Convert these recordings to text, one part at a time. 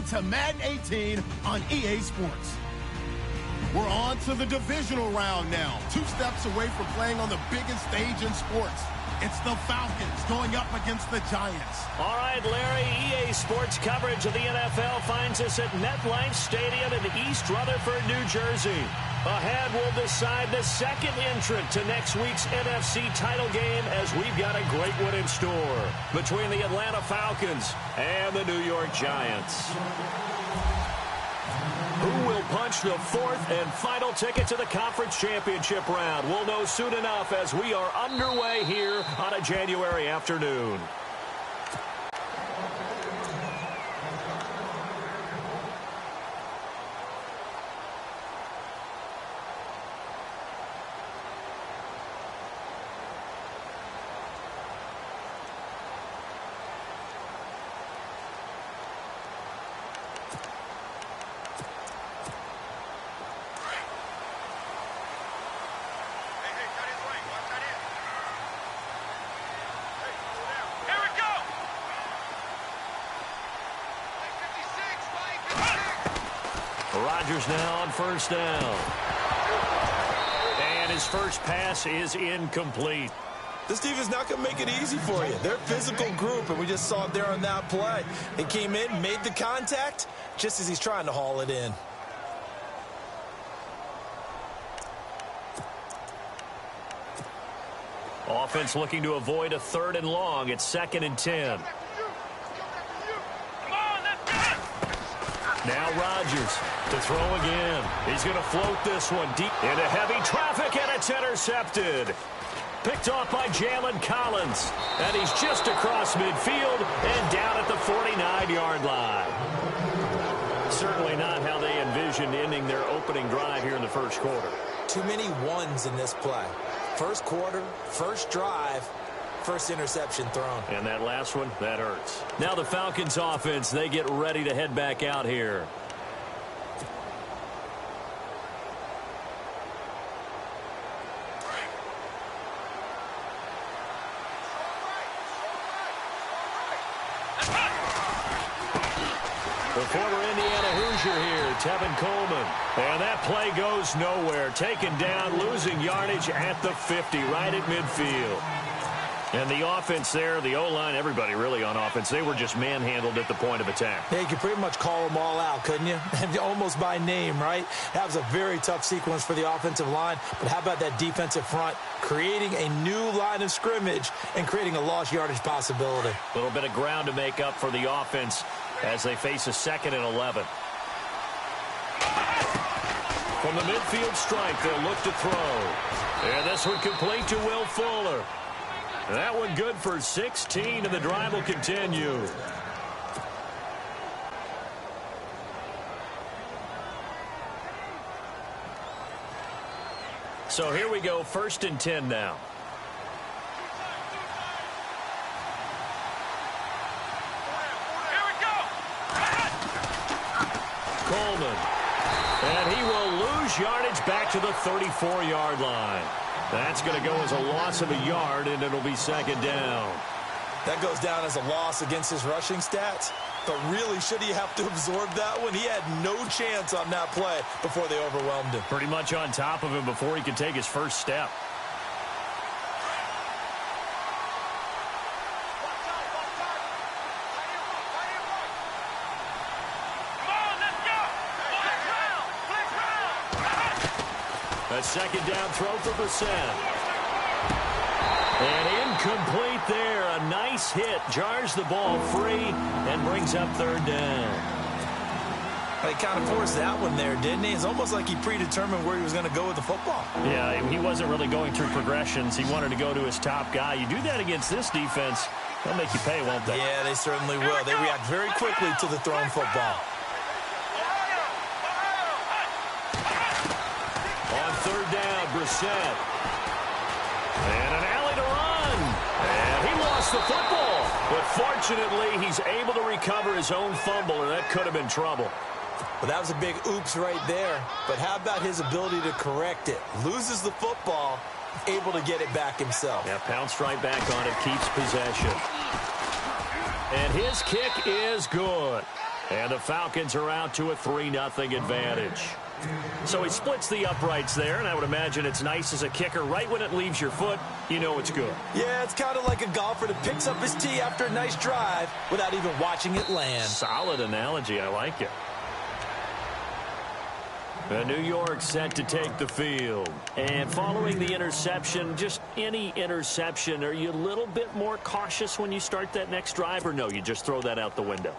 to Madden 18 on EA Sports. We're on to the divisional round now. 2 steps away from playing on the biggest stage in sports. It's the Falcons going up against the Giants. All right, Larry, EA Sports coverage of the NFL finds us at MetLife Stadium in East Rutherford, New Jersey. Ahead, we'll decide the second entrant to next week's NFC title game as we've got a great one in store between the Atlanta Falcons and the New York Giants. Who will punch the 4th and final ticket to the conference championship round? We'll know soon enough as we are underway here on a January afternoon. Rodgers now on first down. And his first pass is incomplete. This defense is not going to make it easy for you. They're a physical group, and we just saw it there on that play. They came in, made the contact, just as he's trying to haul it in. Offense looking to avoid a 3rd and long. It's 2nd and 10. Now Rodgers to throw again. He's going to float this one deep into heavy traffic, and it's intercepted. Picked off by Jalen Collins. And he's just across midfield and down at the 49-yard line. Certainly not how they envisioned ending their opening drive here in the first quarter. Too many ones in this play. First quarter, first drive, first interception thrown. And that last one, that hurts. Now the Falcons offense, they get ready to head back out here. The former Indiana Hoosier here, Tevin Coleman. And that play goes nowhere. Taken down, losing yardage at the 50, right at midfield. And the offense there, the O-line, everybody really on offense, they were just manhandled at the point of attack. Yeah, you could pretty much call them all out, couldn't you? Almost by name, right? That was a very tough sequence for the offensive line. But how about that defensive front creating a new line of scrimmage and creating a lost yardage possibility? A little bit of ground to make up for the offense as they face a 2nd and 11. From the midfield stripe, they'll look to throw. And this one complete to Will Fuller. That one good for 16, and the drive will continue. So here we go, 1st and 10 now. Here we go. Coleman. And he will lose yardage back to the 34-yard line. That's going to go as a loss of a yard, and it'll be 2nd down. That goes down as a loss against his rushing stats. But really, should he have to absorb that one? He had no chance on that play before they overwhelmed him. Pretty much on top of him before he could take his first step. A 2nd down throw for Brissett. And incomplete there. A nice hit. Jars the ball free and brings up 3rd down. He kind of forced that one there, didn't he? It's almost like he predetermined where he was going to go with the football. Yeah, he wasn't really going through progressions. He wanted to go to his top guy. You do that against this defense, they'll make you pay, won't they? Yeah, they certainly will. They react very quickly to the thrown football. On 3rd down, Brissett. And an alley to run. And he lost the football. But fortunately, he's able to recover his own fumble, or that could have been trouble. Well, that was a big oops right there. But how about his ability to correct it? Loses the football, able to get it back himself. Yeah, pounced right back on it, keeps possession. And his kick is good. And the Falcons are out to a 3-0 advantage. So he splits the uprights there, and I would imagine it's nice as a kicker. Right when it leaves your foot, you know it's good. Yeah, it's kind of like a golfer that picks up his tee after a nice drive without even watching it land. Solid analogy. I like it. New York set to take the field. And following the interception, just any interception, are you a little bit more cautious when you start that next drive, or no, you just throw that out the window?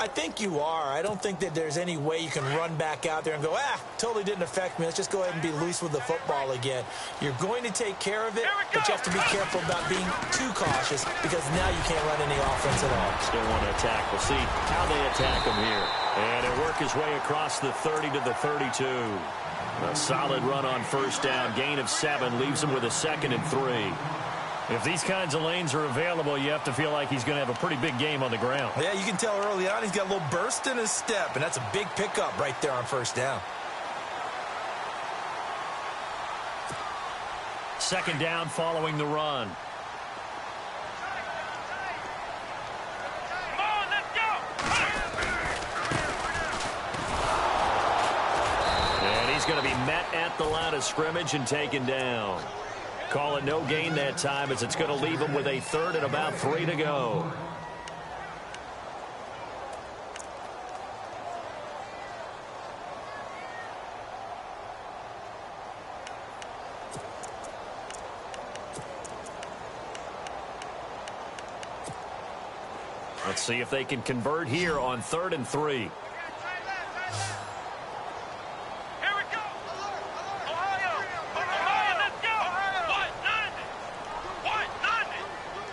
I think you are. I don't think that there's any way you can run back out there and go, totally didn't affect me. Let's just go ahead and be loose with the football again. You're going to take care of it, but you have to be careful about being too cautious because now you can't run any offense at all. Still want to attack. We'll see how they attack him here. And it work his way across the 30 to the 32. A solid run on first down. Gain of 7 leaves him with a 2nd and 3. If these kinds of lanes are available, you have to feel like he's going to have a pretty big game on the ground. Yeah, you can tell early on he's got a little burst in his step, and that's a big pickup right there on first down. 2nd down following the run. Come on, let's go! And he's going to be met at the line of scrimmage and taken down. Call it no gain that time as it's going to leave him with a 3rd and about 3 to go. Let's see if they can convert here on 3rd and 3.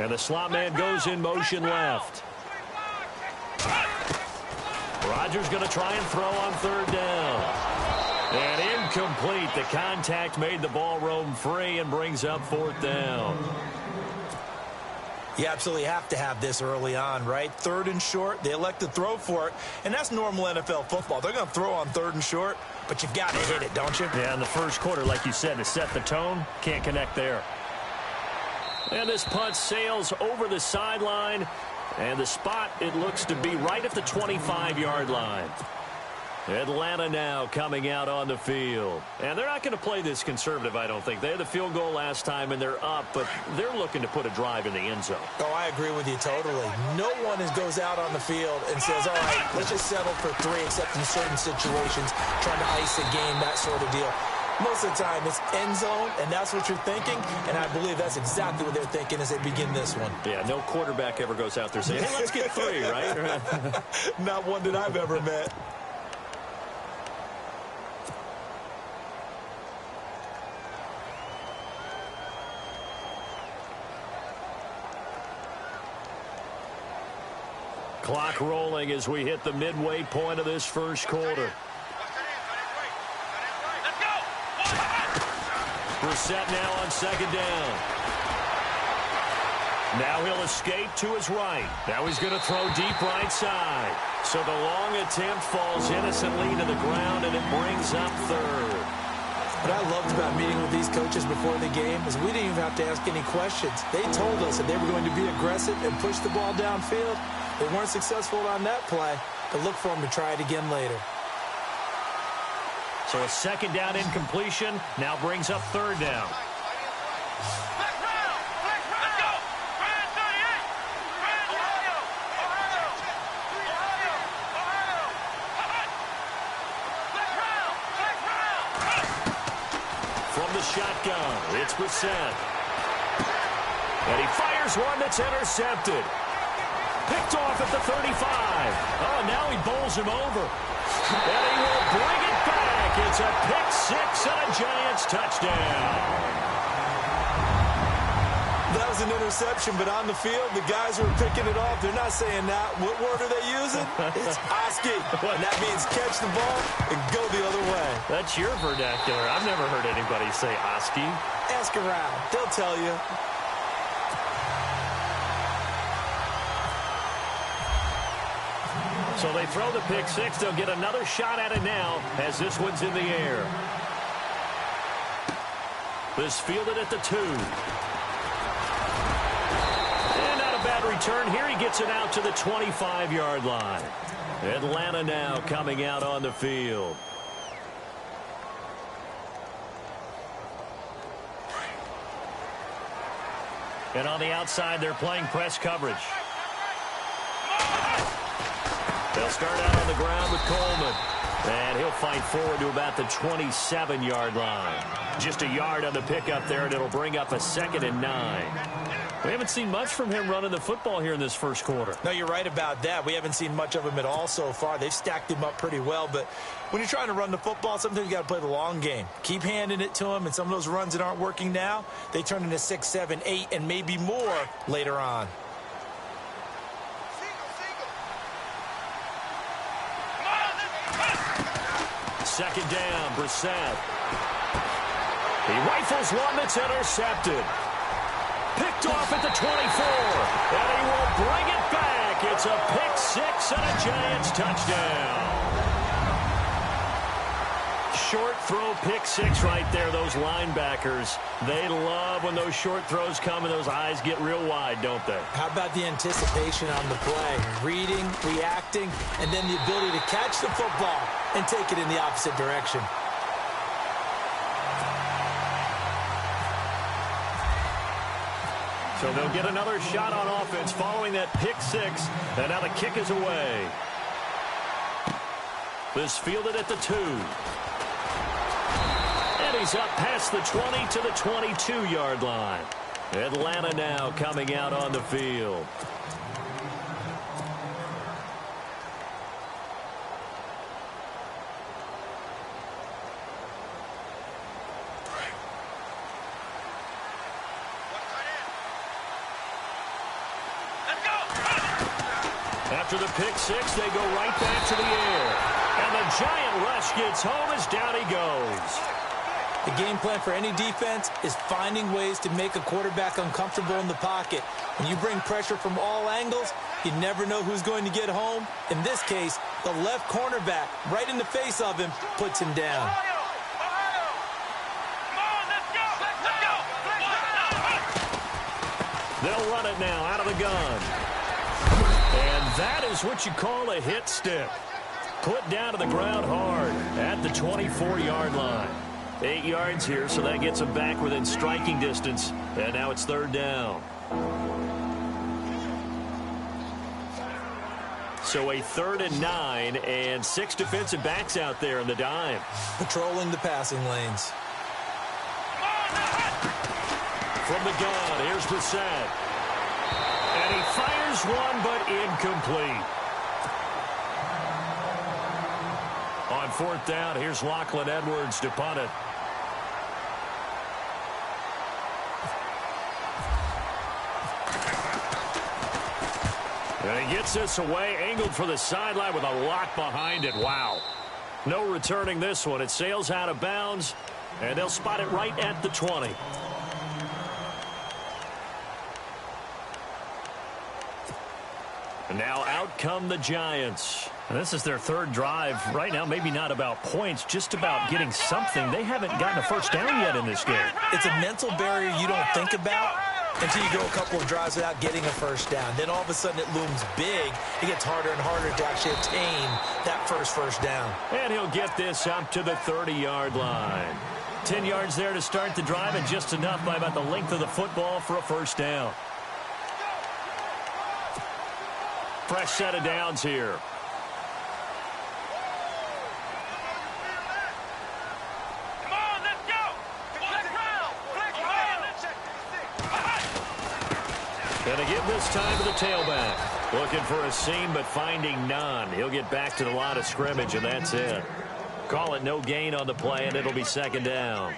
And the slot man goes in motion left. Rodgers going to try and throw on 3rd down. And incomplete. The contact made the ball roam free and brings up 4th down. You absolutely have to have this early on, right? 3rd and short, they elect to throw for it, and that's normal NFL football. They're going to throw on 3rd and short, but you've got to hit it, don't you? Yeah, in the first quarter, like you said, to set the tone, can't connect there. And this punt sails over the sideline, and the spot, it looks to be right at the 25-yard line. Atlanta now coming out on the field. And they're not going to play this conservative, I don't think. They had the field goal last time, and they're up, but they're looking to put a drive in the end zone. Oh, I agree with you totally. No one goes out on the field and says, all right, let's just settle for 3, except in certain situations, trying to ice a game, that sort of deal. Most of the time, it's end zone, and that's what you're thinking, and I believe that's exactly what they're thinking as they begin this one. Yeah, no quarterback ever goes out there saying, hey, let's get 3, right? Not one that I've ever met. Clock rolling as we hit the midway point of this first quarter. We're set now on 2nd down. Now he'll escape to his right. Now he's going to throw deep right side. So the long attempt falls innocently to the ground, and it brings up 3rd. What I loved about meeting with these coaches before the game is we didn't even have to ask any questions. They told us that they were going to be aggressive and push the ball downfield. They weren't successful on that play, but look for them to try it again later. So a 2nd down incompletion now brings up 3rd down. From the shotgun, it's Brissett. And he fires one that's intercepted. Picked off at the 35. Oh, now he bowls him over. And he will bring it back. It's a pick 6 and a Giants touchdown. That was an interception, but on the field, the guys who are picking it off, they're not saying that. What word are they using? It's Oski. And that means catch the ball and go the other way. That's your vernacular. I've never heard anybody say Oski. Ask around. They'll tell you. So they throw the pick 6. They'll get another shot at it now as this one's in the air. This fielded at the 2. And not a bad return here. He gets it out to the 25-yard line. Atlanta now coming out on the field. And on the outside, they're playing press coverage. They'll start out on the ground with Coleman. And he'll fight forward to about the 27-yard line. Just a yard on the pickup there, and it'll bring up a 2nd and 9. We haven't seen much from him running the football here in this first quarter. No, you're right about that. We haven't seen much of him at all so far. They've stacked him up pretty well, but when you're trying to run the football, sometimes you got to play the long game. Keep handing it to him, and some of those runs that aren't working now, they turn into 6, 7, 8, and maybe more later on. Second down, Brissett. He rifles one that's intercepted. Picked off at the 24, and he will bring it back. It's a pick 6 and a Giants touchdown. Short throw, pick 6 right there. Those linebackers, they love when those short throws come and those eyes get real wide, don't they? How about the anticipation on the play? Reading, reacting, and then the ability to catch the football and take it in the opposite direction. So they'll get another shot on offense following that pick 6, and now the kick is away. This fielded at the 2. And he's up past the 20 to the 22-yard line. Atlanta now coming out on the field. After the pick 6, they go right back to the air. And the giant rush gets home as down he goes. The game plan for any defense is finding ways to make a quarterback uncomfortable in the pocket. When you bring pressure from all angles, you never know who's going to get home. In this case, the left cornerback, right in the face of him, puts him down. They'll run it now out of the gun. And that is what you call a hit stick. Put down to the ground hard at the 24-yard line. 8 yards here, so that gets him back within striking distance. And now it's 3rd down. So a 3rd and 9, and 6 defensive backs out there in the dime. Patrolling the passing lanes. From the gun, here's Brissett. And he fires one, but incomplete. On 4th down, here's Lachlan Edwards to punt it. And he gets this away, angled for the sideline with a lock behind it. Wow. No returning this one. It sails out of bounds, and they'll spot it right at the 20. And now out come the Giants. And this is their 3rd drive. Right now, maybe not about points, just about getting something. They haven't gotten a first down yet in this game. It's a mental barrier you don't think about until you go a couple of drives without getting a first down. Then all of a sudden it looms big. It gets harder and harder to actually attain that first down. And he'll get this up to the 30-yard line. 10 yards there to start the drive, and just enough by about the length of the football for a first down. Fresh set of downs here. Come on, let's go. Gonna give this time to the tailback. Looking for a seam, but finding none. He'll get back to the line of scrimmage, and that's it. Call it no gain on the play, and it'll be 2nd down.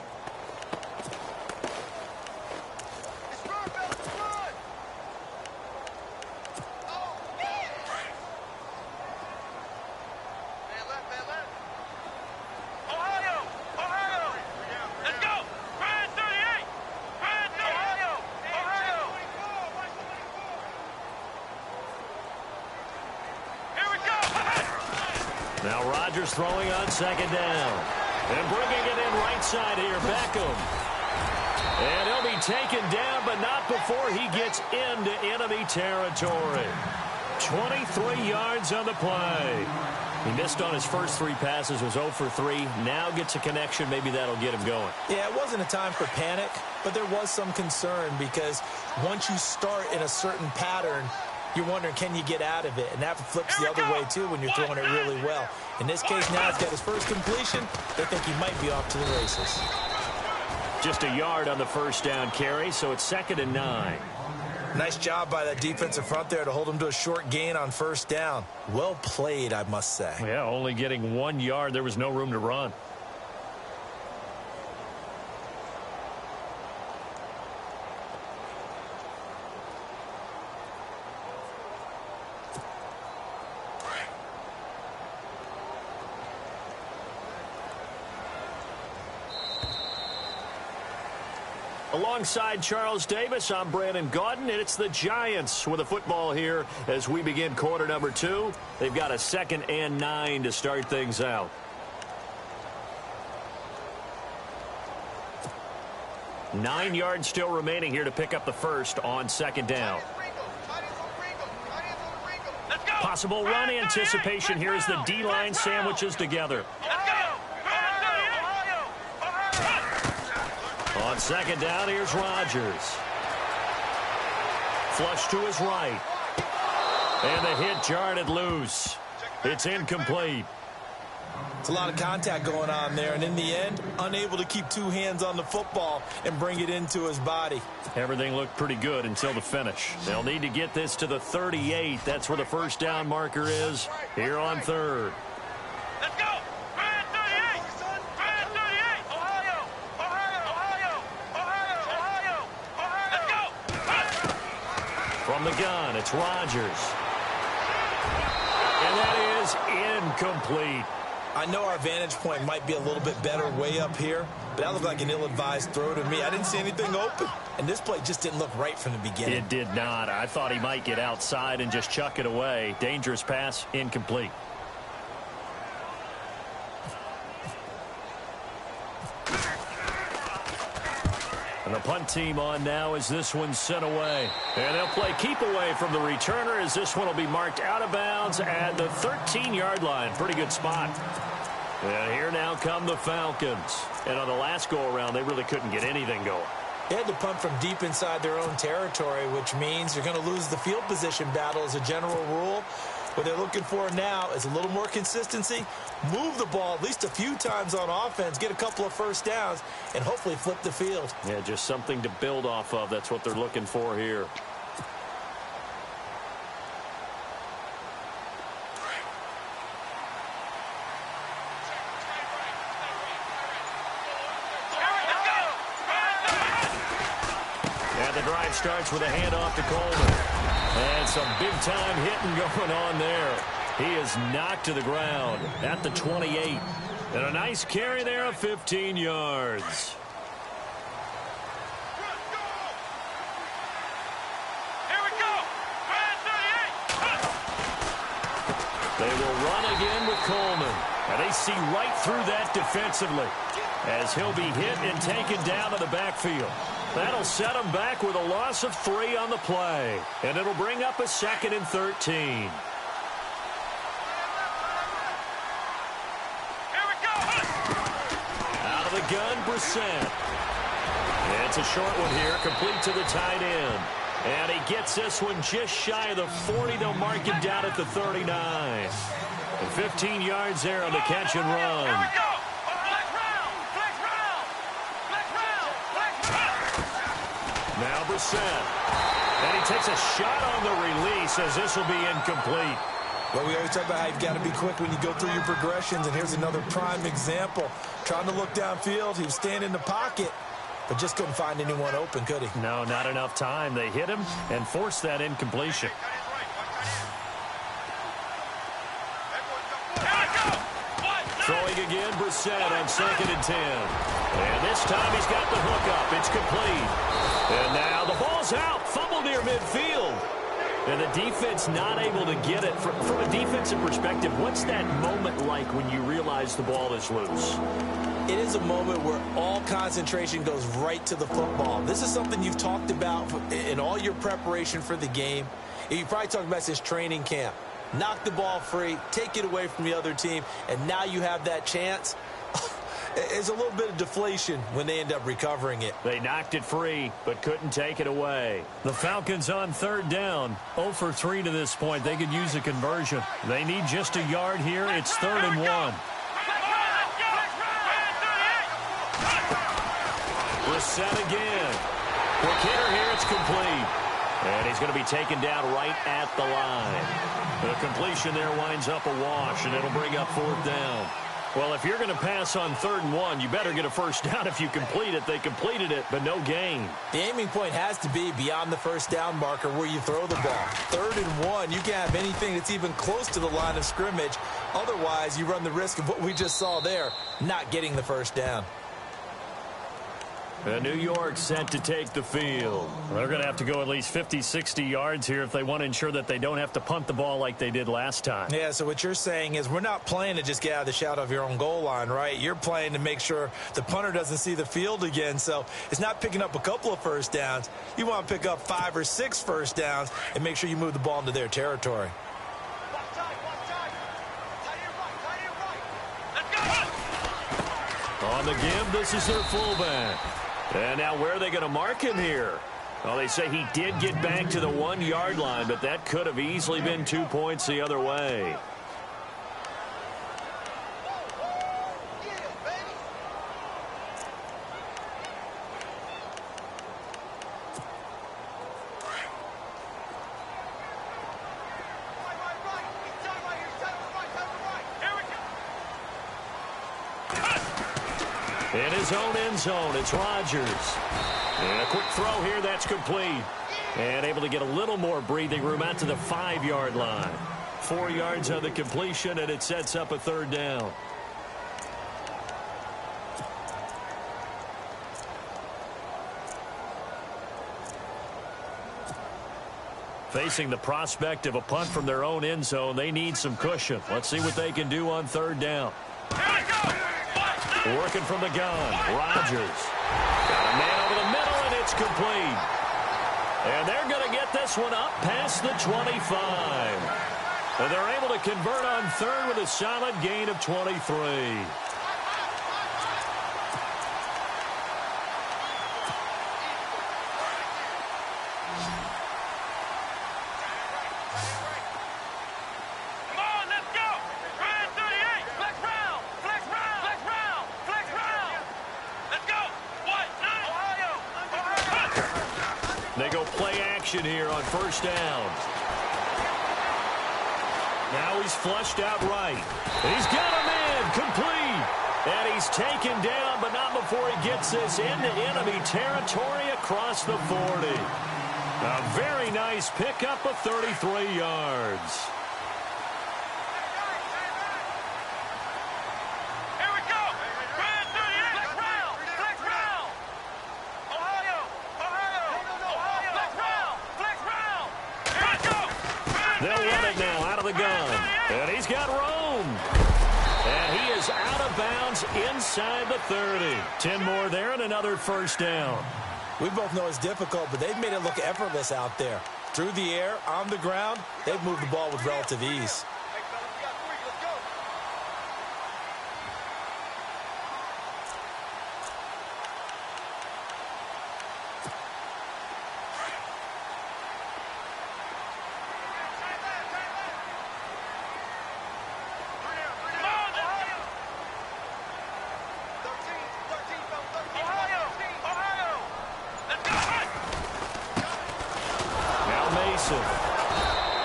Now Rodgers throwing on 2nd down. And bringing it in right side here, Beckham. And he'll be taken down, but not before he gets into enemy territory. 23 yards on the play. He missed on his first 3 passes, was 0 for 3. Now gets a connection. Maybe that'll get him going. Yeah, it wasn't a time for panic, but there was some concern because once you start in a certain pattern, you're wondering, can you get out of it? And that flips the other way, too, when you're throwing it really well. In this case, now he's got his first completion. They think he might be off to the races. Just a yard on the first down carry, so it's 2nd and 9. Nice job by that defensive front there to hold him to a short gain on first down. Well played, I must say. Yeah, only getting 1 yard. There was no room to run. Alongside Charles Davis, I'm Brandon Gaudin, and it's the Giants with a football here as we begin quarter number 2. They've got a 2nd and 9 to start things out. Nine yards still remaining here to pick up the first on 2nd down. Possible run anticipation here as the D-line sandwiches together. On 2nd down, here's Rodgers. Flush to his right. And the hit jarred it loose. It's incomplete. It's a lot of contact going on there, and in the end, unable to keep 2 hands on the football and bring it into his body. Everything looked pretty good until the finish. They'll need to get this to the 38. That's where the first down marker is here on 3rd. Let's go! Brand 38! Brand 38! Ohio! Ohio! Ohio! Ohio! Let's go! From the gun, it's Rodgers. And that is incomplete. I know our vantage point might be a little bit better way up here, but that looked like an ill-advised throw to me. I didn't see anything open, and this play just didn't look right from the beginning. It did not. I thought he might get outside and just chuck it away. Dangerous pass, incomplete. And the punt team on now as this one's sent away. And they'll play keep away from the returner as this one will be marked out of bounds at the 13-yard line. Pretty good spot. And here now come the Falcons. And on the last go-around, they really couldn't get anything going. They had to punt from deep inside their own territory, which means you're going to lose the field position battle as a general rule. What they're looking for now is a little more consistency, move the ball at least a few times on offense, get a couple of first downs, and hopefully flip the field. Yeah, just something to build off of. That's what they're looking for here. And the drive starts with a handoff to Coleman. And some big-time hitting going on there. He is knocked to the ground at the 28. And a nice carry there of 15 yards. Here we go! Brand 38! They will run again with Coleman. And they see right through that defensively as he'll be hit and taken down to the backfield. That'll set him back with a loss of 3 on the play. And it'll bring up a 2nd and 13. Here we go! Out of the gun, Brissett. It's a short one here, complete to the tight end. And he gets this one just shy of the 40. They'll mark him down at the 39. And 15 yards there on the catch and run. Here we go! Flex round! Flex round! Flex round! Flex round! Now Brissett. And he takes a shot on the release as this will be incomplete. Well, we always talk about how you've got to be quick when you go through your progressions, and here's another prime example. Trying to look downfield, he was standing in the pocket, but just couldn't find anyone open, could he? No, not enough time. They hit him and forced that incompletion. Throwing again, Brissett on 2nd and 10. And this time he's got the hook up. It's complete. And now the ball's out. Fumble near midfield. And the defense not able to get it. From a defensive perspective, what's that moment like when you realize the ball is loose? It is a moment where all concentration goes right to the football. This is something you've talked about in all your preparation for the game. You probably talked about this training camp. Knock the ball free, take it away from the other team, and now you have that chance. It's a little bit of deflation when they end up recovering it. They knocked it free, but couldn't take it away. The Falcons on third down. 0 for 3 to this point. They could use a conversion. They need just a yard here. It's 3rd and 1. Reset again. Quick hitter here. It's complete. And he's going to be taken down right at the line. The completion there winds up a wash, and it'll bring up 4th down. Well, if you're going to pass on 3rd and 1, you better get a first down if you complete it. They completed it, but no gain. The aiming point has to be beyond the first down marker where you throw the ball. 3rd and 1, you can't have anything that's even close to the line of scrimmage. Otherwise, you run the risk of what we just saw there, not getting the first down. New York set to take the field. They're going to have to go at least 50, 60 yards here if they want to ensure that they don't have to punt the ball like they did last time. Yeah, so what you're saying is we're not playing to just get out of the shadow of your own goal line, right? You're playing to make sure the punter doesn't see the field again. So it's not picking up a couple of first downs. You want to pick up 5 or 6 first downs and make sure you move the ball into their territory. On the give, this is their fullback. And now where are they going to mark him here? Well, they say he did get back to the 1-yard line, but that could have easily been 2 points the other way. In his own end zone, it's Rodgers. And a quick throw here, that's complete. And able to get a little more breathing room out to the 5-yard line. 4 yards on the completion, and it sets up a 3rd down. Facing the prospect of a punt from their own end zone, they need some cushion. Let's see what they can do on 3rd down. Working from the gun, Rodgers. Got a man over the middle, and it's complete. And they're going to get this one up past the 25. And they're able to convert on 3rd with a solid gain of 23. They go play action here on 1st down. Now he's flushed out right. He's got a man complete. And he's taken down, but not before he gets this into enemy territory across the 40. A very nice pickup of 33 yards. They'll run it now out of the gun. And he's got room. And he is out of bounds inside the 30. 10 more there and another 1st down. We both know it's difficult, but they've made it look effortless out there. Through the air, on the ground, they've moved the ball with relative ease.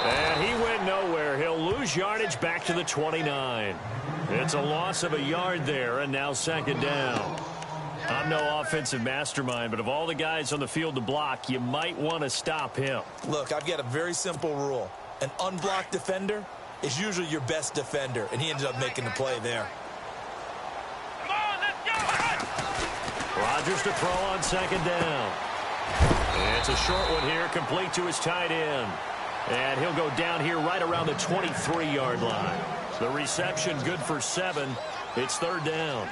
And he went nowhere. He'll lose yardage back to the 29. It's a loss of a yard there, and now 2nd down. I'm no offensive mastermind, but of all the guys on the field to block, you might want to stop him. Look, I've got a very simple rule. An unblocked defender is usually your best defender, and he ended up making the play there. Rodgers to throw on 2nd down. And it's a short one here, complete to his tight end. And he'll go down here right around the 23-yard line. The reception good for 7. It's 3rd down.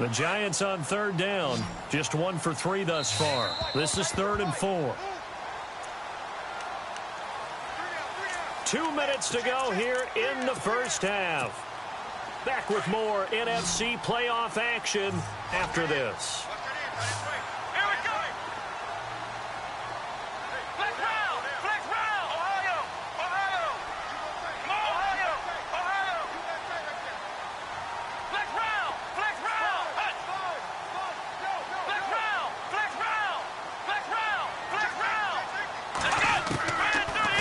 The Giants on third down, just 1 for 3 thus far. This is 3rd and 4. 2 minutes to go here in the first half. Back with more NFC playoff action after this. Here we go. Flex round. Flex round. Ohio. Ohio. Ohio. Ohio. Flex round. Flex round. Flex round. Flex round. Flex round. Flex round. Let's go.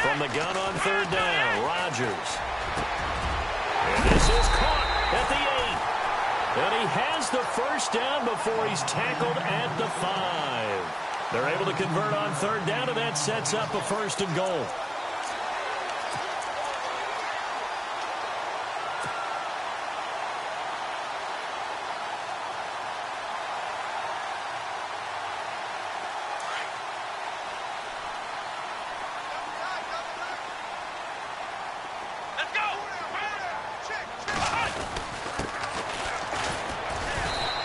From the gun on third down, Rodgers. And this is caught at the 8. And he has the first down before he's tackled at the 5. They're able to convert on third down, and that sets up a 1st and goal. Let's go.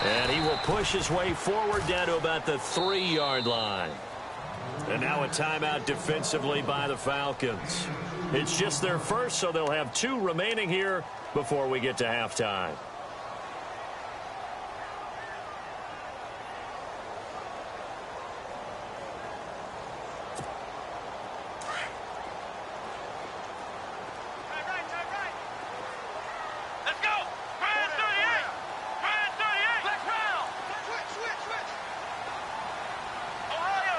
And he will push his way forward down to about the 3-yard line. And now a timeout defensively by the Falcons. It's just their first, so they'll have 2 remaining here before we get to halftime. Let's go. Grand 38. Grand 38. Flex round. Switch. Ohio.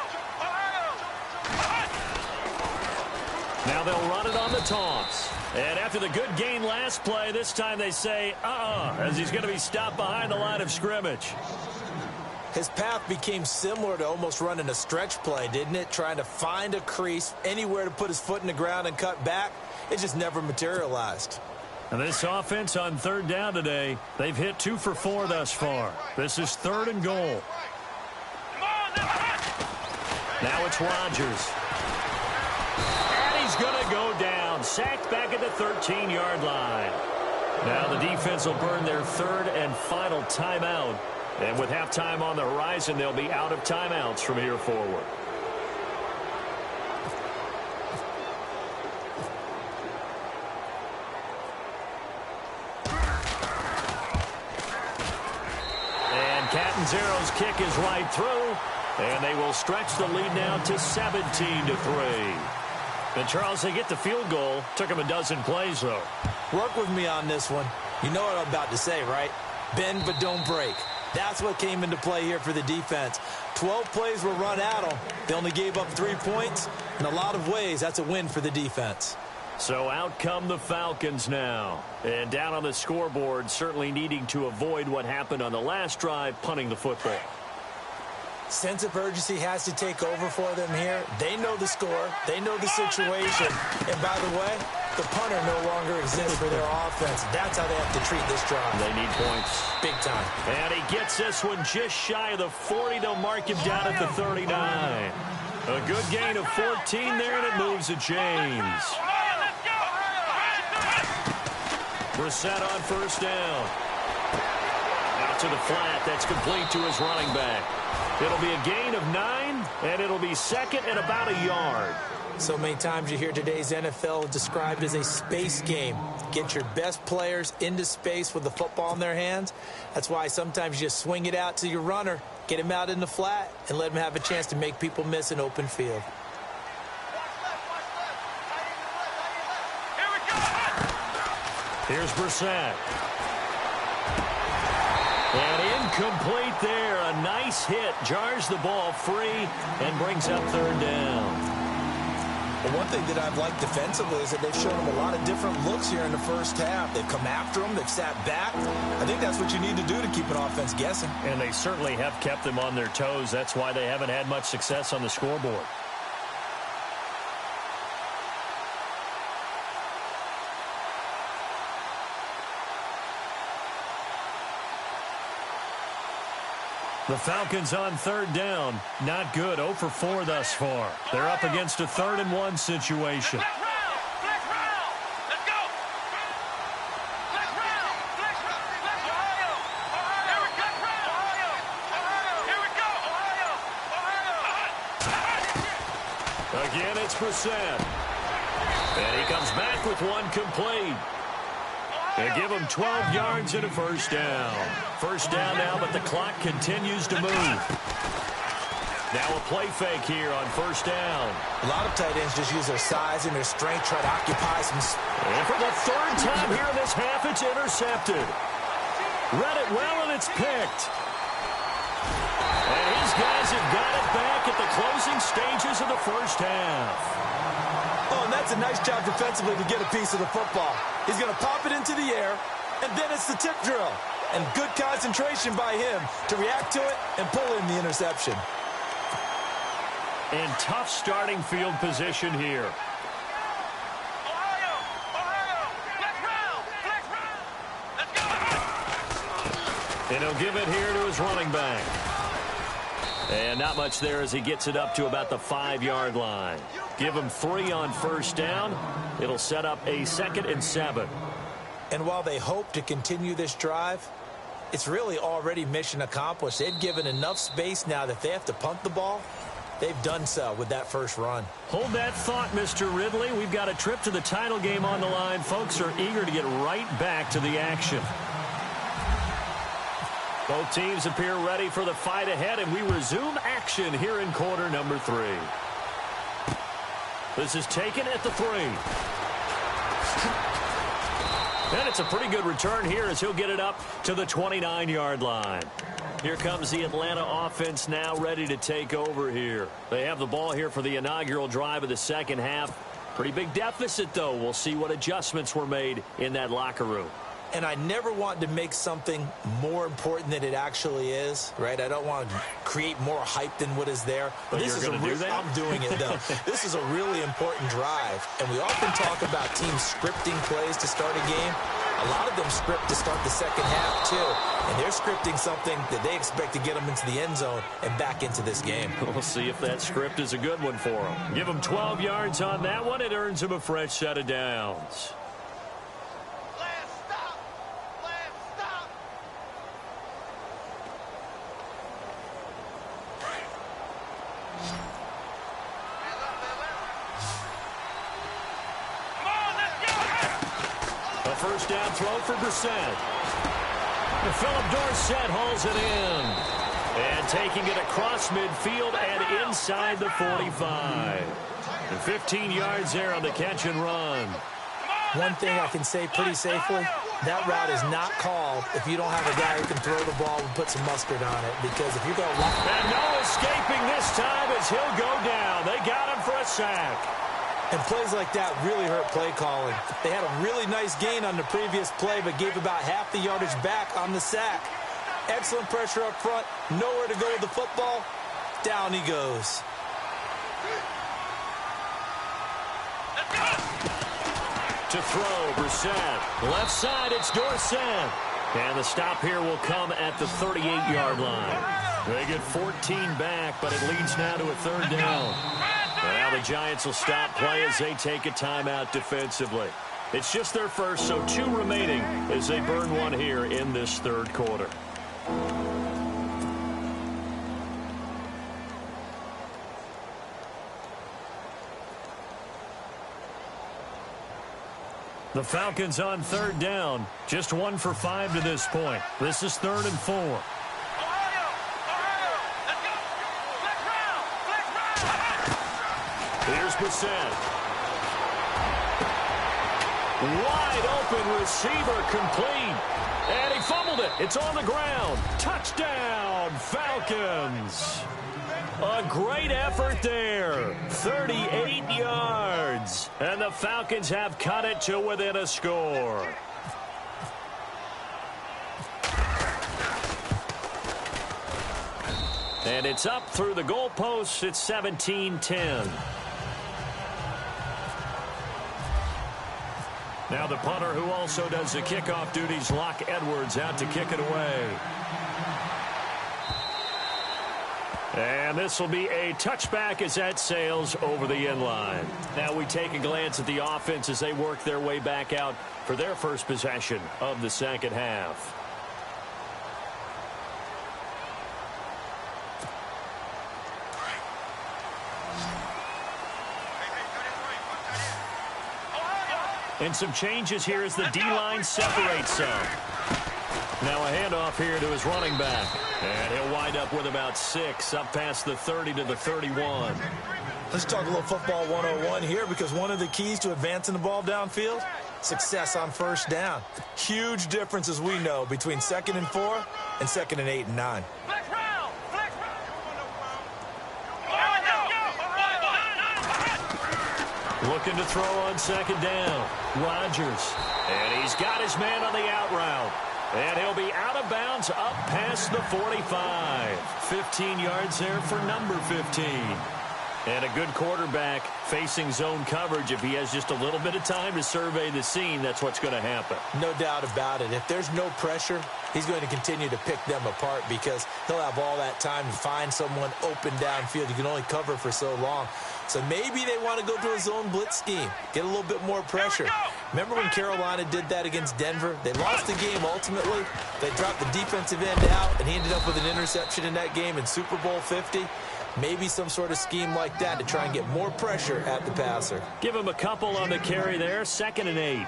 Now they'll run it on the toss. And after the good gain last play, this time they say, as he's going to be stopped behind the line of scrimmage. His path became similar to almost running a stretch play, didn't it? Trying to find a crease, anywhere to put his foot in the ground and cut back. It just never materialized. And this offense on third down today, they've hit 2 for 4 thus far. This is 3rd and goal. Now it's Rodgers. And he's going to go down. Sacked back at the 13-yard line. Now the defense will burn their 3rd and final timeout. And with halftime on the horizon, they'll be out of timeouts from here forward. And Catanzaro's kick is right through. And they will stretch the lead now to 17-3. And Charles, they get the field goal. Took them a dozen plays, though. Work with me on this one. You know what I'm about to say, right? Bend but don't break. That's what came into play here for the defense. 12 plays were run at them. They only gave up 3 points. In a lot of ways, that's a win for the defense. So out come the Falcons now. And down on the scoreboard, certainly needing to avoid what happened on the last drive, punting the football. Sense of urgency has to take over for them here. They know the score. They know the situation. And by the way, the punter no longer exists for their offense. That's how they have to treat this drive. They need points. Big time. And he gets this one just shy of the 40. They'll mark him down at the 39. A good gain of 14 there, and it moves the chains. Brissett on first down. Out to the flat. That's complete to his running back. It'll be a gain of 9, and it'll be 2nd and about a yard. So many times you hear today's NFL described as a space game. Get your best players into space with the football in their hands. That's why sometimes you just swing it out to your runner, get him out in the flat, and let him have a chance to make people miss an open field. Here's Brissett. And incomplete there. A nice hit. Jars the ball free and brings up 3rd down. But one thing that I've liked defensively is that they've shown them a lot of different looks here in the first half. They've come after them. They've sat back. I think that's what you need to do to keep an offense guessing. And they certainly have kept them on their toes. That's why they haven't had much success on the scoreboard. The Falcons on 3rd down. Not good. 0 for 4 thus far. They're up against a 3rd and 1 situation. Again, it's Brissett. And he comes back with one complete. They give him 12 yards and a first down. First down now, but the clock continues to move. Now a play fake here on first down. A lot of tight ends just use their size and their strength, try to occupy some. And for the third time here in this half, it's intercepted. Read it well, and it's picked. And his guys have got it back at the closing stages of the first half. Oh, and that's a nice job defensively to get a piece of the football. He's going to pop it into the air, and then it's the tip drill. And good concentration by him to react to it and pull in the interception. And tough starting field position here. Ohio! Flex round! Let's go! And he'll give it here to his running back. And not much there as he gets it up to about the 5-yard line. Give him 3 on first down. It'll set up a 2nd and 7. And while they hope to continue this drive, it's really already mission accomplished. They've given enough space now that if they have to punt the ball, they've done so with that first run. Hold that thought, Mr. Ridley. We've got a trip to the title game on the line. Folks are eager to get right back to the action. Both teams appear ready for the fight ahead, and we resume action here in quarter number 3. This is taken at the 3. And it's a pretty good return here as he'll get it up to the 29-yard line. Here comes the Atlanta offense now ready to take over here. They have the ball here for the inaugural drive of the second half. Pretty big deficit, though. We'll see what adjustments were made in that locker room. And I never want to make something more important than it actually is, right? I don't want to create more hype than what is there. But this is you're going to do that? I'm doing it, though. This is a really important drive. And we often talk about teams scripting plays to start a game. A lot of them script to start the second half, too. And they're scripting something that they expect to get them into the end zone and back into this game. We'll see if that script is a good one for them. Give them 12 yards on that one. It earns them a fresh set of downs. First down throw for Brissett. Philip Dorsett hauls it in. And taking it across midfield and inside the 45. And 15 yards there on the catch and run. One thing I can say pretty safely, that route is not called if you don't have a guy who can throw the ball and put some mustard on it. Because if you're going to... And no escaping this time as he'll go down. They got him for a sack. And plays like that really hurt play calling. They had a really nice gain on the previous play, but gave about half the yardage back on the sack. Excellent pressure up front. Nowhere to go with the football. Down he goes. To throw, Brissett. Left side, it's Dorsett. And the stop here will come at the 38-yard line. They get 14 back, but it leads now to a third down. Now the Giants will stop play as they take a timeout defensively. It's just their first, so 2 remaining as they burn one here in this third quarter. The Falcons on third down. Just 1 for 5 to this point. This is 3rd and 4. Ohio! Let's go! Flex round! Here's Brissett. Wide open receiver complete. And he fumbled it. It's on the ground. Touchdown, Falcons. A great effort there. 38 yards. And the Falcons have cut it to within a score. And it's up through the goalposts. It's 17-10. Now the punter who also does the kickoff duties, Locke Edwards, out to kick it away. And this will be a touchback as that sails over the end line. Now we take a glance at the offense as they work their way back out for their first possession of the second half. And some changes here as the D-line separates some. Now a handoff here to his running back. And he'll wind up with about 6, up past the 30 to the 31. Let's talk a little football 101 here, because one of the keys to advancing the ball downfield, success on first down. Huge difference, as we know, between 2nd and 4 and 2nd and 8 and 9. Flex round. Flex round. Looking to throw on 2nd down. Rodgers. And he's got his man on the out route. And he'll be out of bounds up past the 45. 15 yards there for number 15. And a good quarterback facing zone coverage. If he has just a little bit of time to survey the scene, that's what's going to happen. No doubt about it. If there's no pressure, he's going to continue to pick them apart, because he'll have all that time to find someone open downfield. You can only cover for so long. So maybe they want to go to a zone blitz scheme, get a little bit more pressure. Remember when Carolina did that against Denver? They lost the game ultimately. They dropped the defensive end out, and he ended up with an interception in that game in Super Bowl 50. Maybe some sort of scheme like that to try and get more pressure at the passer. Give him a couple on the carry there. 2nd and 8.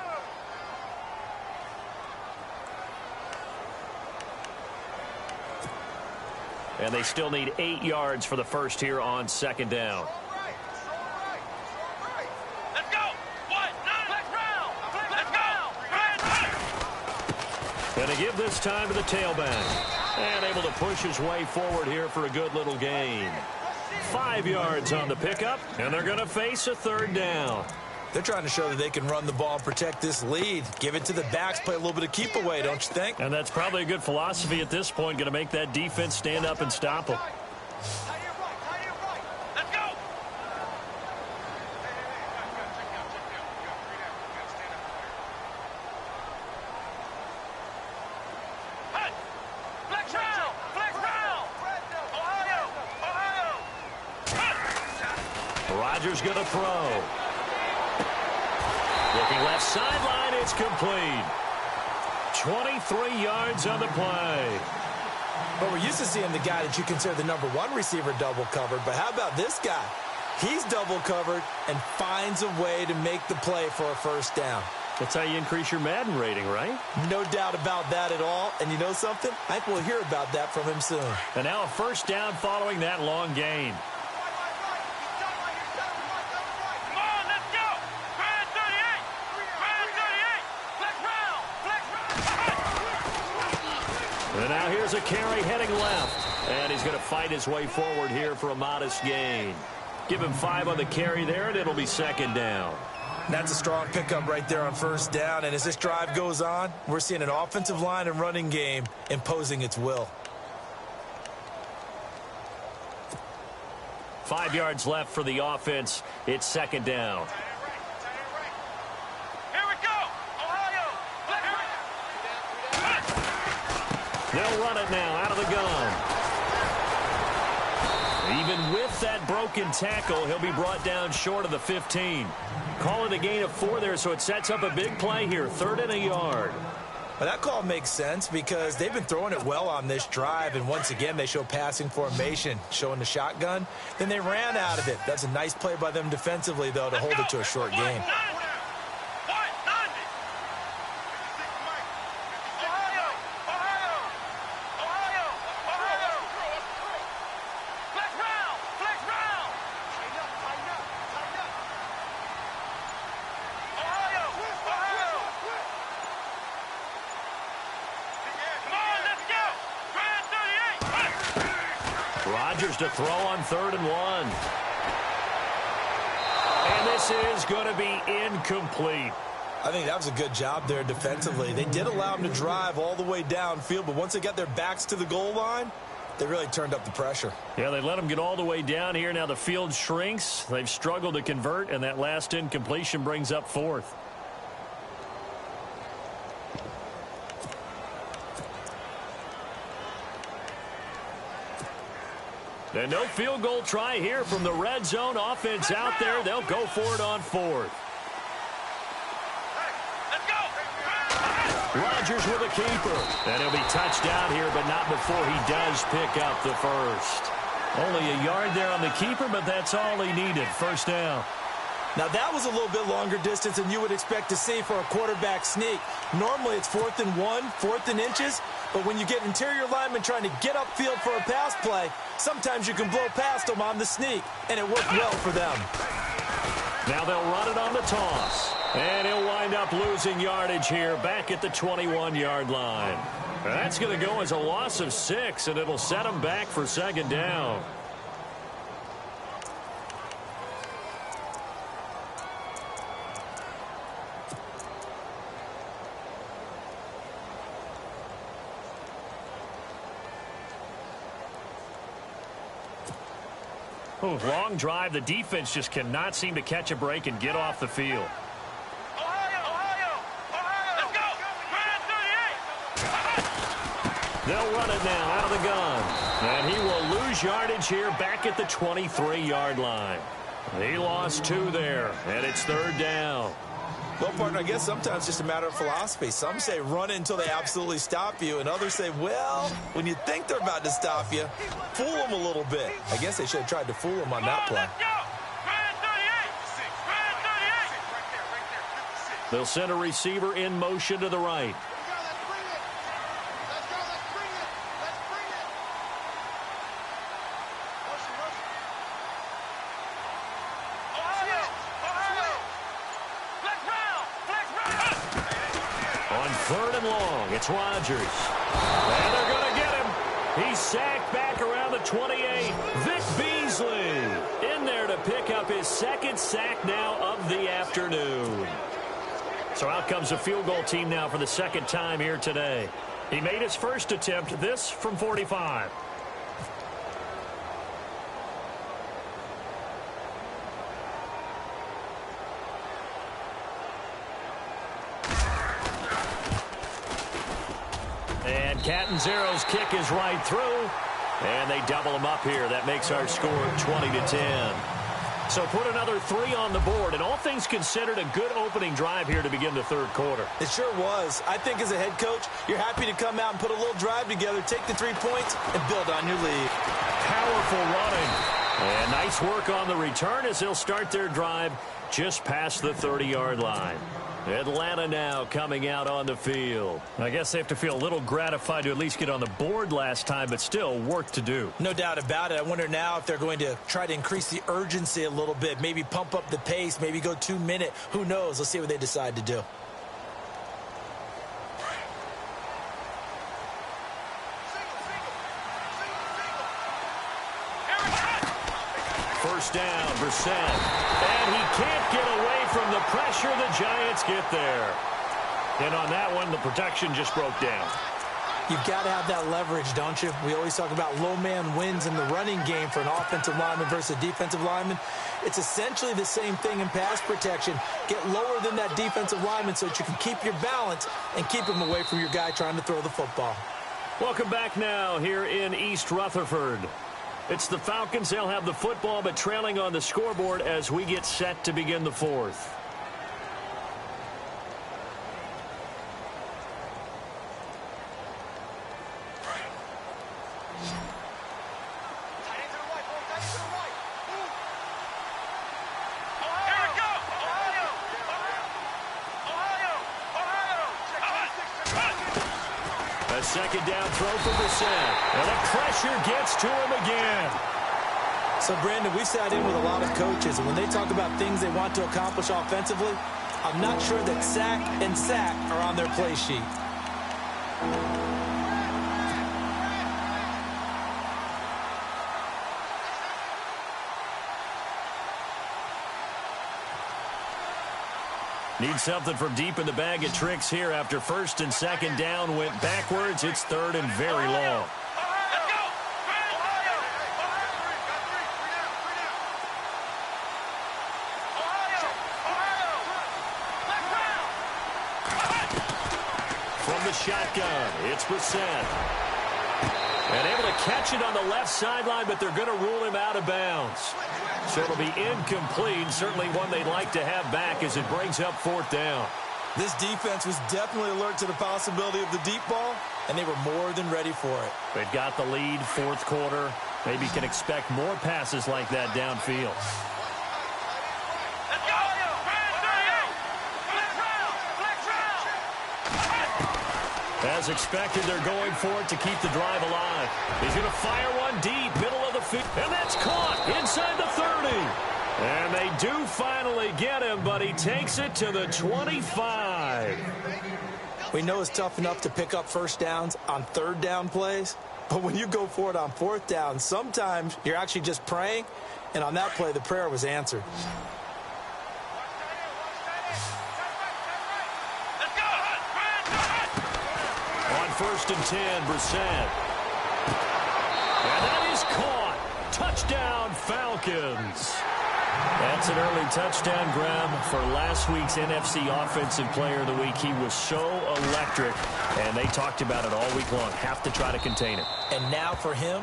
And they still need 8 yards for the first here on 2nd down. Let's go. What? Flex round. Let's go. And to give this time to the tailback. And able to push his way forward here for a good little gain. 5 yards on the pickup, and they're going to face a 3rd down. They're trying to show that they can run the ball and protect this lead. Give it to the backs, play a little bit of keep away, don't you think? And that's probably a good philosophy at this point, going to make that defense stand up and stop them. Let's go. Flex round. Flex round. Ohio. Rodgers going to throw. Looking left sideline, it's complete. 23 yards on the play. But we're used to seeing the guy that you consider the number 1 receiver double covered. But how about this guy? He's double covered and finds a way to make the play for a first down. That's how you increase your Madden rating, right? No doubt about that at all. And you know something? I think we'll hear about that from him soon. And now a first down following that long gain. And now here's a carry heading left. And he's going to fight his way forward here for a modest gain. Give him 5 on the carry there, and it'll be 2nd down. That's a strong pickup right there on first down. And as this drive goes on, we're seeing an offensive line and running game imposing its will. 5 yards left for the offense. It's 2nd down. They'll run it now out of the gun. Even with that broken tackle, he'll be brought down short of the 15. Call it a gain of 4 there, so it sets up a big play here. 3rd and a yard. Well, that call makes sense because they've been throwing it well on this drive, and once again they show passing formation, showing the shotgun. Then they ran out of it. That's a nice play by them defensively, though, to hold it to a short gain. Rodgers to throw on 3rd and 1. And this is going to be incomplete. I think that was a good job there defensively. They did allow him to drive all the way downfield, but once they got their backs to the goal line, they really turned up the pressure. Yeah, they let him get all the way down here. Now the field shrinks. They've struggled to convert, and that last incompletion brings up 4th. And no field goal try here from the red zone offense out there. They'll go for it on 4th. Rodgers with a keeper. And he'll be touched down here, but not before he does pick up the first. Only a yard there on the keeper, but that's all he needed. First down. Now, that was a little bit longer distance than you would expect to see for a quarterback sneak. Normally, it's 4th and 1, 4th and inches. But when you get interior linemen trying to get upfield for a pass play, sometimes you can blow past them on the sneak, and it worked well for them. Now they'll run it on the toss. And he'll wind up losing yardage here back at the 21-yard line. That's going to go as a loss of 6, and it'll set him back for 2nd down. Long drive. The defense just cannot seem to catch a break and get off the field. Ohio! Let's go! They'll run it now out of the gun. And he will lose yardage here back at the 23-yard line. He lost 2 there, and it's 3rd down. Well, partner, I guess sometimes it's just a matter of philosophy. Some say run it until they absolutely stop you, and others say, well, when you think they're about to stop you, fool them a little bit. I guess they should have tried to fool them on that play. They'll send a receiver in motion to the right. It's Rodgers. And they're going to get him. He's sacked back around the 28. Vic Beasley in there to pick up his 2nd sack now of the afternoon. So out comes a field goal team now for the 2nd time here today. He made his first attempt, this from 45. Catanzero's kick is right through, and they double him up here. That makes our score 20-10. So put another 3 on the board, and all things considered, a good opening drive here to begin the 3rd quarter. It sure was. I think as a head coach, you're happy to come out and put a little drive together, take the 3 points, and build on your lead. Powerful running. And nice work on the return as they'll start their drive just past the 30-yard line. Atlanta now coming out on the field. I guess they have to feel a little gratified to at least get on the board last time, but still work to do. No doubt about it. I wonder now if they're going to try to increase the urgency a little bit, maybe pump up the pace, maybe go 2-minute. Who knows? Let's see what they decide to do. First down, Brissett. And he can't get away from the pressure. The Giants get there. And on that one, the protection just broke down. You've got to have that leverage, don't you? We always talk about low man wins in the running game for an offensive lineman versus a defensive lineman. It's essentially the same thing in pass protection. Get lower than that defensive lineman so that you can keep your balance and keep him away from your guy trying to throw the football. Welcome back now here in East Rutherford. It's the Falcons. They'll have the football, but trailing on the scoreboard as we get set to begin the 4th. A 2nd down throw for Brissett. And the pressure gets to him again. So, Brandon, we sat in with a lot of coaches, and when they talk about things they want to accomplish offensively, I'm not sure that sack and sack are on their play sheet. Need something from deep in the bag of tricks here after 1st and 2nd down went backwards. It's 3rd and very long. From the shotgun, it's Brissett. And able to catch it on the left sideline, but they're going to rule him out of bounds. So it'll be incomplete. Certainly one they'd like to have back as it brings up 4th down. This defense was definitely alert to the possibility of the deep ball, and they were more than ready for it. They've got the lead, 4th quarter. Maybe can expect more passes like that downfield. Let's go! as expected, they're going for it to keep the drive alive. He's going to fire one deep, middle of the field, and that's caught inside the 30. And they do finally get him, but he takes it to the 25. We know it's tough enough to pick up first downs on third down plays, but when you go for it on fourth down, sometimes you're actually just praying, and on that play, the prayer was answered. On 1st and 10, Brissett. And that is caught. Touchdown, Falcons. That's an early touchdown grab for last week's NFC Offensive Player of the Week. He was so electric, and they talked about it all week long. Have to try to contain him. And now for him,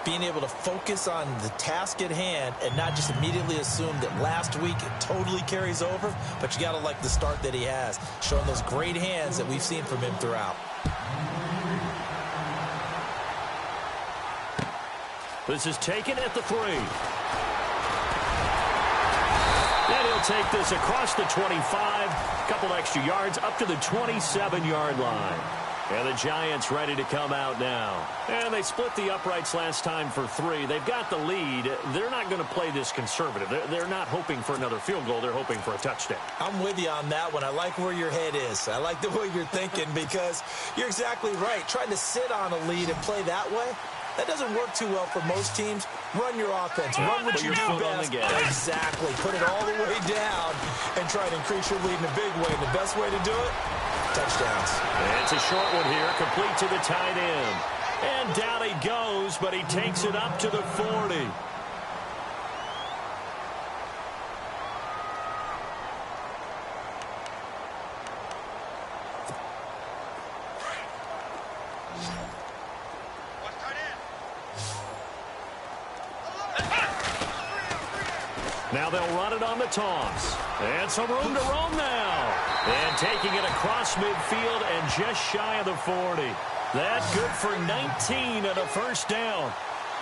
being able to focus on the task at hand and not just immediately assume that last week it totally carries over, but you got to like the start that he has, showing those great hands that we've seen from him throughout. This is taken at the 3. And he'll take this across the 25, a couple extra yards up to the 27-yard line. And the Giants ready to come out now. And they split the uprights last time for 3. They've got the lead. They're not going to play this conservative. They're not hoping for another field goal. They're hoping for a touchdown. I'm with you on that one. I like where your head is. I like the way you're thinking because you're exactly right. Trying to sit on a lead and play that way, that doesn't work too well for most teams. Run your offense. Run what you do best. Exactly. Put it all the way down and try to increase your lead in a big way. And the best way to do it, touchdowns. And it's a short one here, complete to the tight end. And down he goes, but he takes it up to the 40. Now they'll run it on the toss. And some room to roam now. And taking it across midfield and just shy of the 40. That's good for 19 and a first down.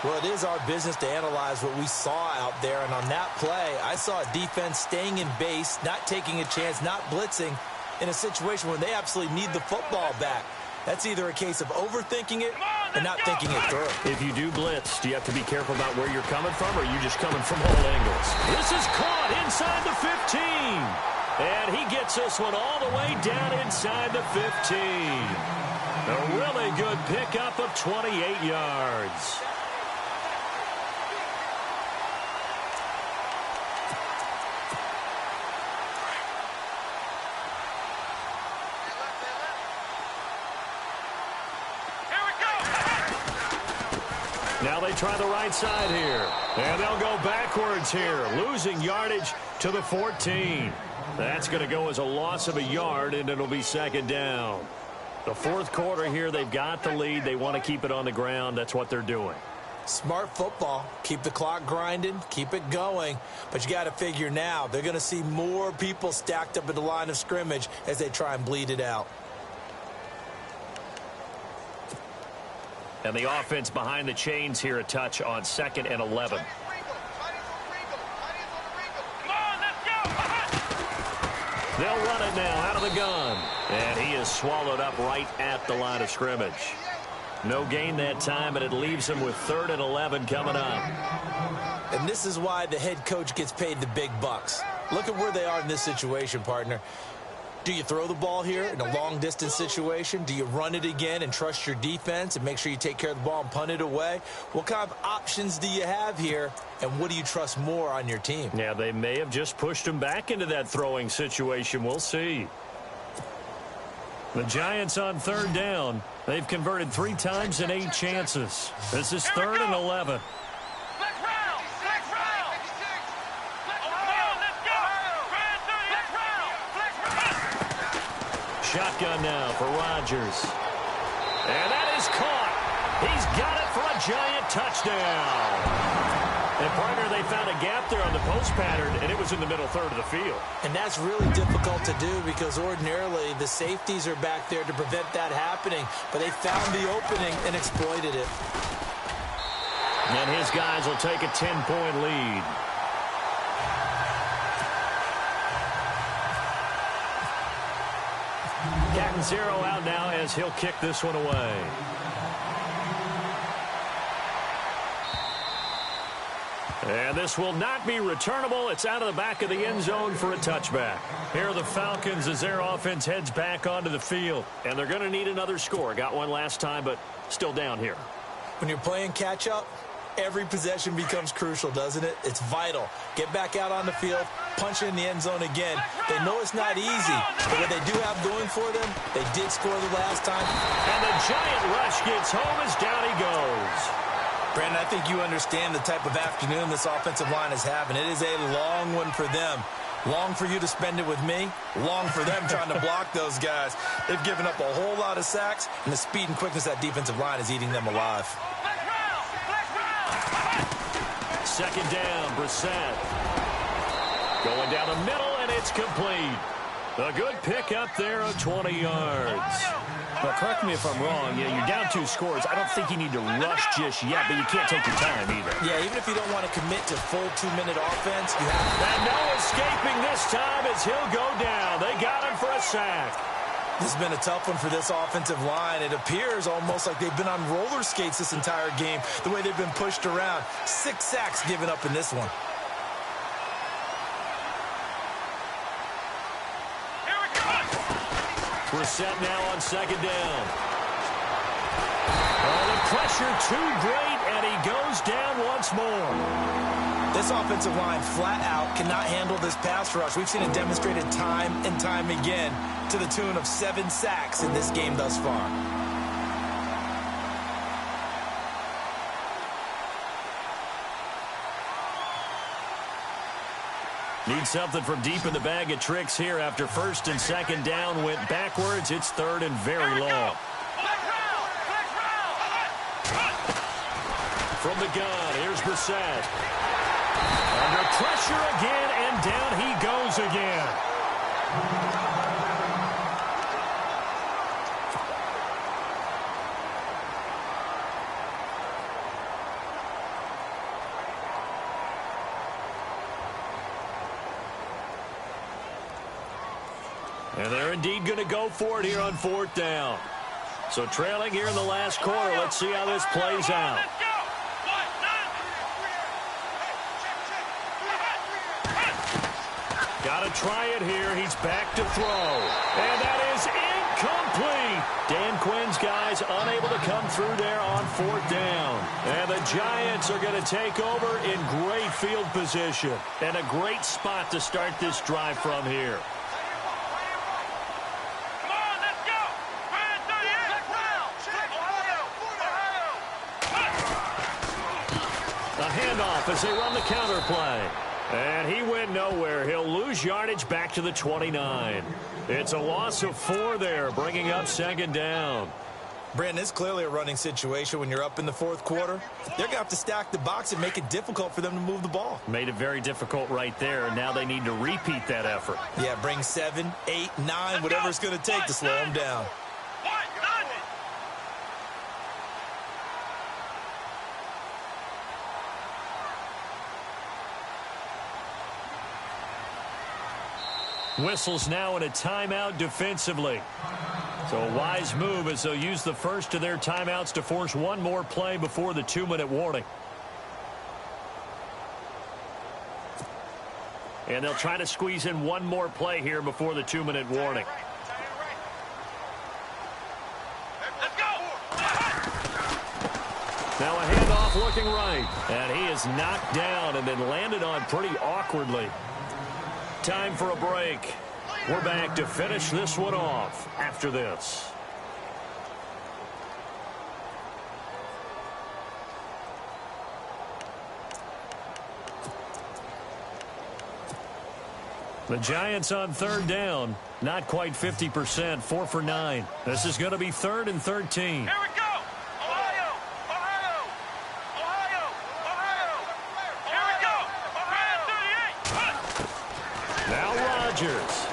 Well, it is our business to analyze what we saw out there. And on that play, I saw a defense staying in base, not taking a chance, not blitzing in a situation where they absolutely need the football back. That's either a case of overthinking it and not thinking it through. If you do blitz, do you have to be careful about where you're coming from, or are you just coming from all angles? This is caught inside the 15. And he gets this one all the way down inside the 15. A really good pickup of 28 yards. Now they try the right side here. And they'll go backwards here, losing yardage to the 14. That's going to go as a loss of a yard, and it'll be second down. The fourth quarter here, they've got the lead. They want to keep it on the ground. That's what they're doing. Smart football. Keep the clock grinding. Keep it going. But you got to figure now, they're going to see more people stacked up at the line of scrimmage as they try and bleed it out. And the offense behind the chains here, a touch on 2nd and 11. They'll run it now out of the gun. And he is swallowed up right at the line of scrimmage. No gain that time, and it leaves him with 3rd and 11 coming up. And this is why the head coach gets paid the big bucks. Look at where they are in this situation, partner. Do you throw the ball here in a long-distance situation? Do you run it again and trust your defense and make sure you take care of the ball and punt it away? What kind of options do you have here, and what do you trust more on your team? Yeah, they may have just pushed him back into that throwing situation. We'll see. The Giants on 3rd down. They've converted 3 times in 8 chances. This is 3rd and 11. Shotgun now for Rodgers. And that is caught. He's got it for a Giant touchdown. And, partner, they found a gap there on the post pattern, and it was in the middle third of the field. And that's really difficult to do because ordinarily the safeties are back there to prevent that happening. But they found the opening and exploited it. And his guys will take a 10-point lead. Getting 0 out now as he'll kick this one away. And this will not be returnable. It's out of the back of the end zone for a touchback. Here are the Falcons as their offense heads back onto the field. And they're going to need another score. Got one last time, but still down here. When you're playing catch-up, every possession becomes crucial, doesn't it? It's vital. Get back out on the field, punch it in the end zone again. They know it's not easy, but what they do have going for them, they did score the last time. And the giant rush gets home as down he goes. Brandon, I think you understand the type of afternoon this offensive line is having. It is a long one for them. Long for you to spend it with me. Long for them trying to block those guys. They've given up a whole lot of sacks, and the speed and quickness of that defensive line is eating them alive. Second down, Brissett. Going down the middle, and it's complete. A good pick up there of 20 yards. Well, correct me if I'm wrong. Yeah, you're down 2 scores. I don't think you need to rush just yet, but you can't take your time either. Yeah, even if you don't want to commit to full 2-minute offense, you have to. And no escaping this time as he'll go down. They got him for a sack. This has been a tough one for this offensive line. It appears almost like they've been on roller skates this entire game, the way they've been pushed around. 6 sacks given up in this one. We're set now on second down. Oh, the pressure too great, and he goes down once more. This offensive line flat out cannot handle this pass rush. We've seen it demonstrated time and time again to the tune of 7 sacks in this game thus far. Need something from deep in the bag of tricks here after first and second down went backwards. It's third and very long. From the gun, here's Brissett. Under pressure again, and down he goes again. And they're indeed going to go for it here on 4th down. So trailing here in the last quarter. Let's see how this plays out. Got to try it here. He's back to throw. And that is incomplete. Dan Quinn's guys unable to come through there on 4th down. And the Giants are going to take over in great field position. And a great spot to start this drive from here. Handoff as they run the counter play. And he went nowhere. He'll lose yardage back to the 29. It's a loss of 4 there, bringing up second down. Brandon, it's clearly a running situation when you're up in the 4th quarter. They're going to have to stack the box and make it difficult for them to move the ball. Made it very difficult right there, and now they need to repeat that effort. Yeah, bring 7, 8, 9, whatever it's going to take to slow them down. Whistles now in a timeout defensively. So a wise move as they'll use the first of their timeouts to force one more play before the 2-minute warning. And they'll try to squeeze in one more play here before the 2-minute warning. Now a handoff looking right. And he is knocked down and then landed on pretty awkwardly. Time for a break. We're back to finish this one off after this. The Giants on 3rd down. Not quite 50%, 4 for 9. This is going to be 3rd and 13. Here we go. Ohio. Here we go. Ohio. Now Rodgers.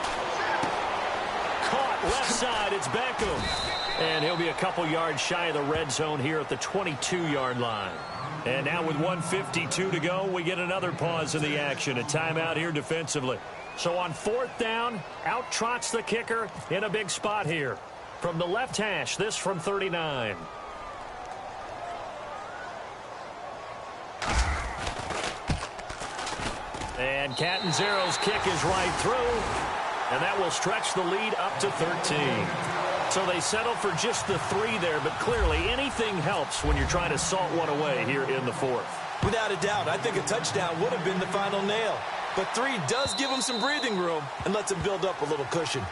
Caught left side. It's Beckham. And he'll be a couple yards shy of the red zone here at the 22-yard line. And now with 1:52 to go, we get another pause in the action. A timeout here defensively. So on 4th down, out trots the kicker in a big spot here. From the left hash, this from 39. And Catanzaro's kick is right through, and that will stretch the lead up to 13. So they settle for just the 3 there, but clearly anything helps when you're trying to salt one away here in the 4th. Without a doubt, I think a touchdown would have been the final nail. But 3 does give them some breathing room and lets them build up a little cushion.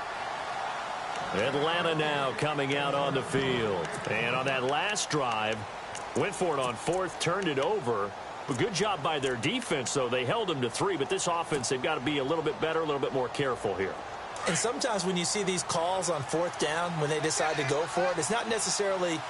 Atlanta now coming out on the field. And on that last drive, went for it on 4th, turned it over. A good job by their defense, though. They held them to 3, but this offense, they've got to be a little bit better, a little bit more careful here. And sometimes when you see these calls on 4th down, when they decide to go for it, it's not necessarily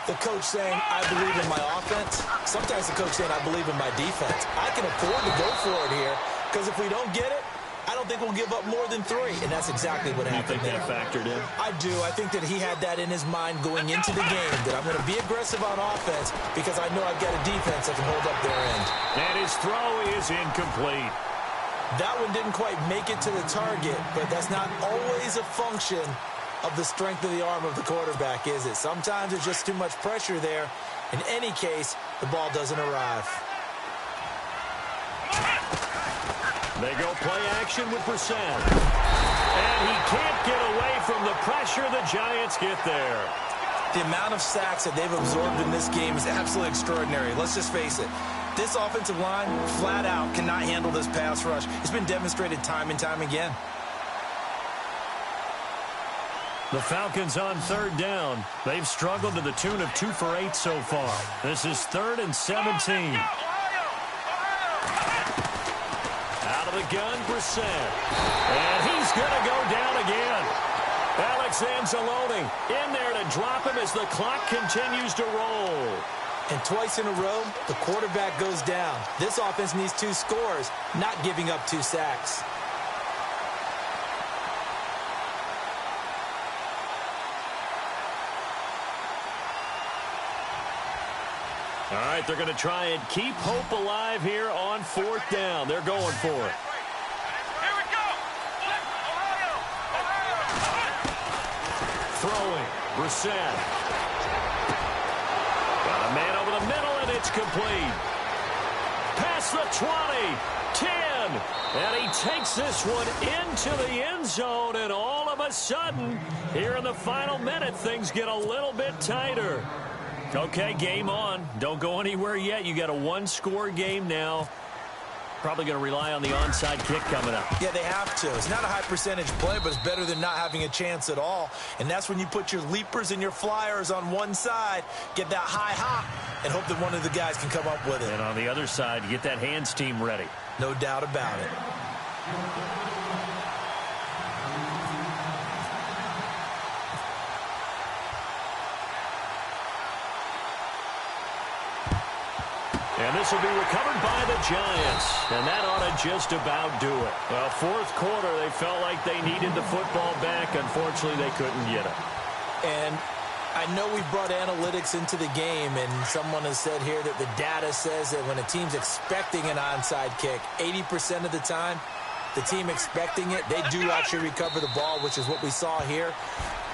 the coach saying, I believe in my offense. Sometimes the coach saying, I believe in my defense. I can afford to go for it here, because if we don't get it, I don't think we'll give up more than 3, and that's exactly what happened there. You think that factored in? I do. I think that he had that in his mind going into the game, that I'm going to be aggressive on offense because I know I've got a defense that can hold up their end. And his throw is incomplete. That one didn't quite make it to the target, but that's not always a function of the strength of the arm of the quarterback, is it? Sometimes there's just too much pressure there. In any case, the ball doesn't arrive. They go play action with Brissett. And he can't get away from the pressure. The Giants get there. The amount of sacks that they've absorbed in this game is absolutely extraordinary. Let's just face it. This offensive line, flat out, cannot handle this pass rush. It's been demonstrated time and time again. The Falcons on 3rd down. They've struggled to the tune of 2 for 8 so far. This is 3rd and 17. Out of the gun, Brissett. And he's going to go down again. Alex Anzalone in there to drop him as the clock continues to roll. And twice in a row, the quarterback goes down. This offense needs 2 scores, not giving up 2 sacks. All right, they're going to try and keep hope alive here on 4th down. They're going for it. Here we go. Throwing, Brissett. Got a man over the middle, and it's complete. Past the 20, 10, and he takes this one into the end zone, and all of a sudden, here in the final minute, things get a little bit tighter. Okay, game on. Don't go anywhere yet. You got a 1-score game now. Probably going to rely on the onside kick coming up. Yeah, they have to. It's not a high percentage play, but it's better than not having a chance at all. And that's when you put your leapers and your flyers on one side, get that high hop, and hope that one of the guys can come up with it. And on the other side, get that hands team ready. No doubt about it. And this will be recovered by the Giants. And that ought to just about do it. Well, 4th quarter, they felt like they needed the football back. Unfortunately, they couldn't get it. And I know we brought analytics into the game, and someone has said here that the data says that when a team's expecting an onside kick, 80% of the time, the team expecting it, they do actually recover the ball, which is what we saw here.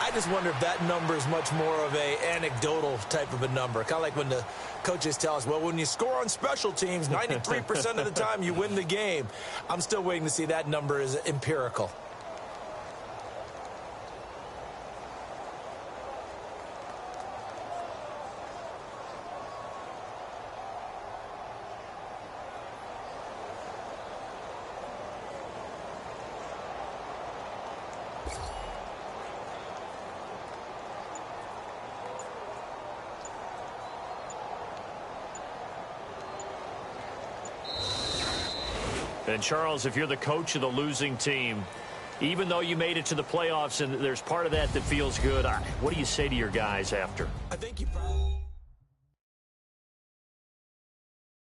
I just wonder if that number is much more of a anecdotal type of a number. Kind of like when the coaches tell us, well, when you score on special teams, 93% of the time you win the game. I'm still waiting to see that number is empirical. And, Charles, if you're the coach of the losing team, even though you made it to the playoffs and there's part of that that feels good, what do you say to your guys after? I think you probably...